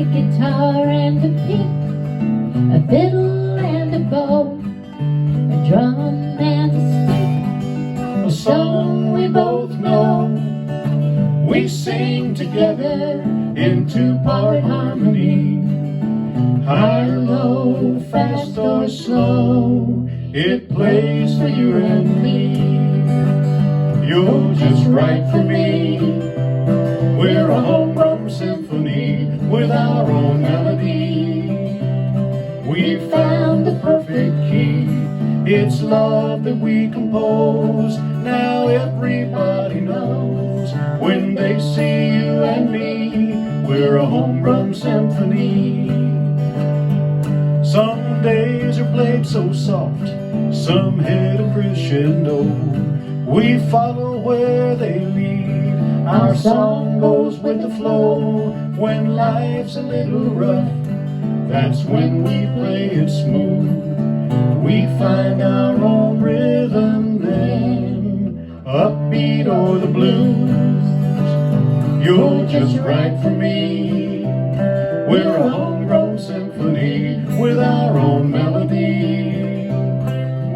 a guitar and a pick, a fiddle and a bow, a drum and a stick, a song we both know. We sing together in two-part harmony, high or low, fast or slow, it plays for you and me. You're just right for me. We're a homegrown symphony with our own melody. We found the perfect key. It's love that we compose. Now everybody knows when they see you and me, we're a homegrown symphony. Some days are played so soft, some hit a crescendo. We follow where they lead, our song goes with the flow. When life's a little rough, that's when we play it smooth. We find our own rhythm then, upbeat or the blues. You're just right for me. We're a homegrown symphony with our own melody.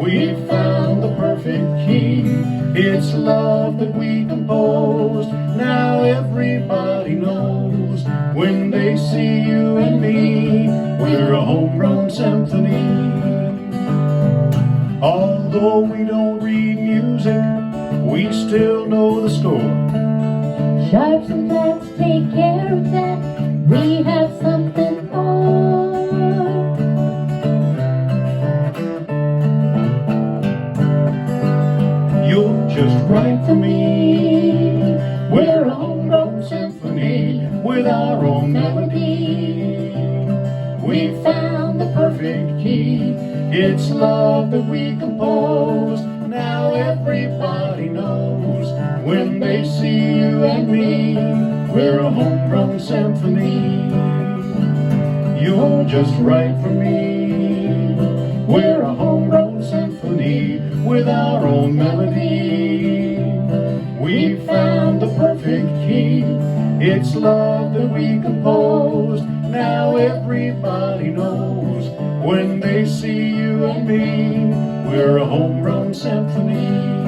We found the perfect key. It's love that we composed. Now everybody knows when they see you and me, we're a homegrown symphony. Although we don't read music, we still know the score. Sharps and flats, take care of that. We have something more. You're just right for me. We're a homegrown symphony with our own melody. We found the perfect key. It's love that we compose. Now everybody knows when they see you and me, we're a homegrown symphony. You're just right for me. We're a homegrown symphony with our own melody. We found the perfect key. It's love that we compose. Now everybody knows when they see you and me, we're a homegrown symphony.